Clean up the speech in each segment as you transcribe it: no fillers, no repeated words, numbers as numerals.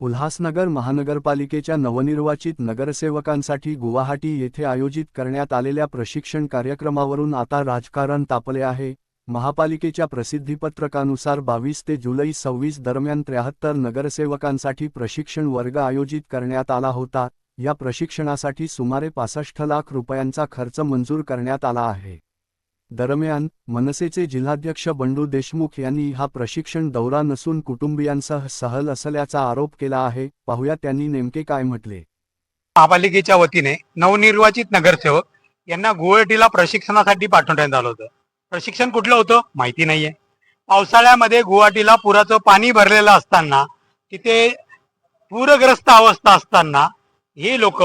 उल्हासनगर महानगरपालिकेच्या नवनिर्वाचित नगरसेवकांसाठी गुवाहाटी येथे आयोजित करण्यात आलेल्या प्रशिक्षण कार्यक्रमावरून आता राजकारण तापले आहे। महापालिकेच्या प्रसिद्धीपत्रकानुसार 22 ते जुलै 26 दरम्यान 73 नगरसेवकांसाठी प्रशिक्षण वर्ग आयोजित करण्यात आला होता। या प्रशिक्षणासाठी सुमारे 65 लाख रुपयांचा खर्च मंजूर करण्यात आला आहे। दरम्यान मनसेचे जिल्हाध्यक्ष बंडू देशमुख यांनी हा प्रशिक्षण दौरा नसून कुटुंबियांसह सहल असल्याचा आरोप केला आहे। पाहूया त्यांनी नेमके काय म्हटले। महापालिकेच्या वतीने नवनिर्वाचित नगरसेवक यांना गुवाहाटीला प्रशिक्षणासाठी पाठवण्यात आलं होतं। प्रशिक्षण कुठलं होतं माहिती नाहीये। पावसाळ्यामध्ये गुवाहाटीला पुराचं पाणी भरलेलं असताना, तिथे पूरग्रस्त अवस्था असताना हे लोक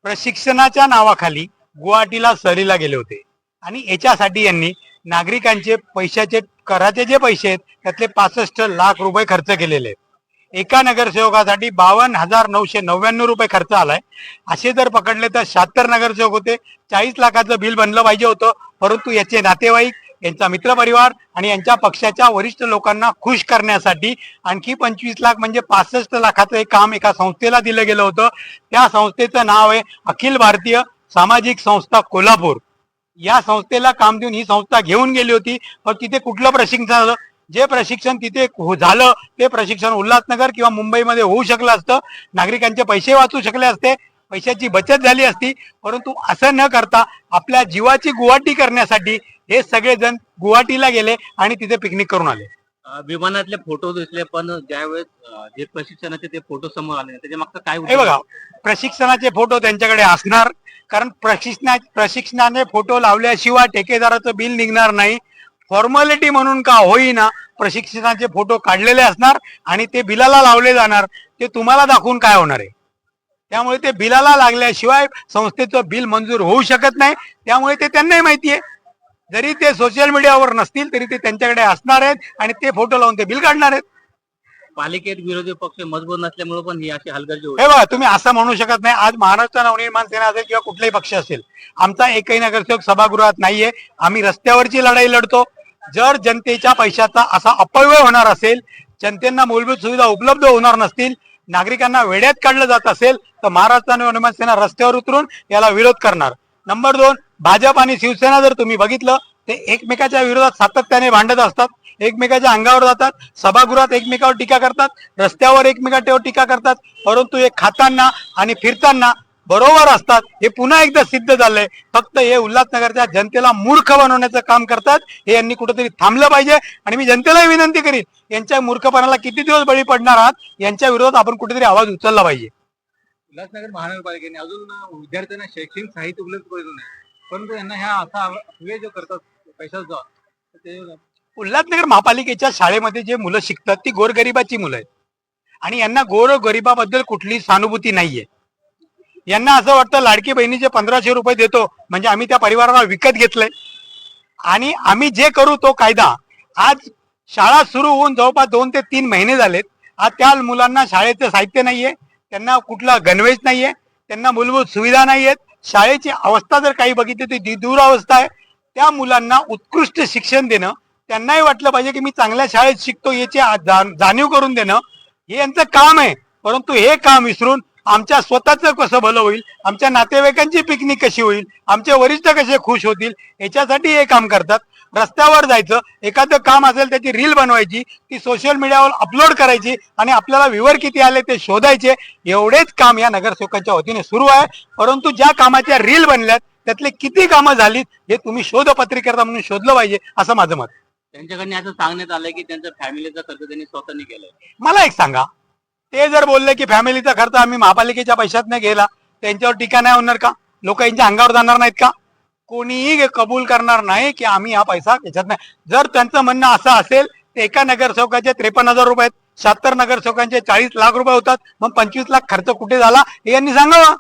प्रशिक्षणाच्या नावाखाली गुवाहाटीला सहलीला गेले होते आणि याच्यासाठी यांनी नागरिकांचे पैशाचे कराचे जे पैसे आहेत त्यातले 65 लाख रुपये खर्च केलेले आहेत। एका नगरसेवकासाठी 52,999 रुपये खर्च आलाय। असे जर पकडले तर 76 नगरसेवक होते। 40 लाखाचं बिल बनलं पाहिजे होतं, परंतु याचे नातेवाईक, यांचा मित्रपरिवार आणि यांच्या पक्षाच्या वरिष्ठ लोकांना खुश करण्यासाठी आणखी 25 लाख म्हणजे 65 लाखाचं एक काम एका संस्थेला दिलं गेलं होतं। त्या संस्थेचं नाव आहे अखिल भारतीय सामाजिक संस्था कोल्हापूर। या संस्थेला काम देऊन ही संस्था घेऊन गेली होती, पण तिथे कुठलं प्रशिक्षण झालं? जे प्रशिक्षण तिथे झालं ते प्रशिक्षण उल्हासनगर किंवा मुंबईमध्ये होऊ शकलं असतं। नागरिकांचे पैसे वाचू शकले असते, पैशाची बचत झाली असती। परंतु असं न करता आपल्या जीवाची गुवाहाटी करण्यासाठी हे सगळेजण गुवाहाटीला गेले आणि तिथे पिकनिक करून आले। विमानातले फोटो दिसले, पण ज्यावेळेस जे प्रशिक्षणाचे ते फोटो समोर आले त्याच्या मागचं काय हे बघा, प्रशिक्षणाचे फोटो त्यांच्याकडे असणार, कारण प्रशिक्षणाने फोटो लावल्याशिवाय ठेकेदाराचं बिल निघणार नाही। फॉर्मॅलिटी म्हणून का होईना प्रशिक्षणाचे फोटो काढलेले असणार आणि ते बिलाला लावले जाणार। ते तुम्हाला दाखवून काय होणार आहे? त्यामुळे ते बिलाला लागल्याशिवाय संस्थेचं बिल मंजूर होऊ शकत नाही। त्यामुळे ते त्यांनाही माहिती आहे, जरी ते सोशल मीडियावर नसतील तरी ते त्यांच्याकडे असणार आहेत आणि ते फोटो लावून ते बिल काढणार आहेत। पालिकेत विरोधी पक्ष मजबूत नसल्यामुळे पण ही अशी हलगर्जी होते। हे बघा, तुम्ही असं म्हणू शकत नाही। आज महाराष्ट्र नवनिर्माण सेना असेल किंवा कुठलाही पक्ष असेल, आमचा एकही नगरसेवक सभागृहात नाहीये। आम्ही रस्त्यावरची लढाई लढतो। जर जनतेच्या पैशाचा असा अपव्यय होणार असेल, जनतेला मूलभूत सुविधा उपलब्ध होणार नसतील, नागरिकांना वेड्यात काढलं जात असेल, तर महाराष्ट्र नवनिर्माण सेना रस्त्यावर उतरून याला विरोध करणार। नंबर 2, भाजप आणि शिवसेना जर तुम्ही बघितलं ते एकमेकाच्या विरोधात सातत्याने भांडत असतात, एकमेकाच्या अंगावर जातात, सभागृहात एकमेकावर टीका करतात, रस्त्यावर एकमेकांवर टीका करतात, परंतु हे खाताना आणि फिरताना बरोबर असतात। हे पुन्हा एकदा सिद्ध झालंय। फक्त हे उल्हासनगरच्या जनतेला मूर्ख बनवण्याचं काम करतात। हे यांनी कुठेतरी थांबलं पाहिजे आणि मी जनतेलाही विनंती करीन, यांच्या मूर्खपणाला किती दिवस बळी पडणार आहात, यांच्या विरोधात आपण कुठेतरी आवाज उचलला पाहिजे। उल्हासनगर महानगरपालिकेने अजून विद्यार्थ्यांना शैक्षणिक साहित्य उपलब्ध करून नाही, परंतु यांना ह्या असा अपव्यय जो करतात पैशाचा, ते उल्हासनगर महापालिकेच्या शाळेमध्ये जे मुलं शिकतात ती गोरगरिबाची मुलं आहेत आणि यांना गोरगरिबाबद्दल कुठली सहानुभूती नाहीये। यांना असं वाटतं लाडकी बहिणीचे 1500 रुपये देतो म्हणजे आम्ही त्या परिवाराला विकत घेतलंय आणि आम्ही जे करू तो कायदा। आज शाळा सुरू होऊन जवळपास 2 ते 3 महिने झालेत। आज त्या मुलांना शाळेचं साहित्य नाहीये, त्यांना कुठला गणवेश नाहीये, त्यांना मूलभूत सुविधा नाहीयेत। शाळेची अवस्था जर काही बघितली तर दूर अवस्था आहे। त्या मुलांना उत्कृष्ट शिक्षण देणं, त्यांनाही वाटलं पाहिजे की मी चांगल्या शाळेत शिकतो याची जाणीव करून देणं हे यांचं काम आहे। परंतु हे काम विसरून आमच्या स्वतःचं कसं भलं होईल, आमच्या नातेवाईकांची पिकनिक कशी होईल, आमचे वरिष्ठ कसे खुश होतील याच्यासाठी हे काम करतात। रस्त्यावर जायचं, एखादं काम असेल त्याची रील बनवायची, ती सोशल मीडियावर अपलोड करायची आणि आपल्याला व्ह्यूवर किती आले ते शोधायचे। एवढेच काम या नगरसेवकांच्या वतीने सुरू आहे। परंतु ज्या कामाच्या रील बनल्यात त्यातले किती कामं झालीत हे तुम्ही शोधपत्रिका म्हणून शोधलं पाहिजे, असं माझं मत। त्यांच्याकडे असं सांगण्यात आलंय की त्यांचा फॅमिलीचा खर्च त्यांनी स्वतःने केलाय। मला एक सांगा, ते जर बोलले की फॅमिलीचा खर्च आम्ही महापालिकेच्या पैशात नाही गेला, त्यांच्यावर टीका नाही होणार का? लोक यांच्या अंगावर जाणार नाहीत का? कोणीही कबूल करणार नाही की आम्ही हा पैसा याच्यात नाही। जर त्यांचं म्हणणं असं असेल तर एका नगरसेवकाचे 53,000 रुपये आहेत, 76 नगरसेवकांचे 40 लाख रुपये होतात, मग 25 लाख खर्च कुठे झाला हे यांनी सांगावं।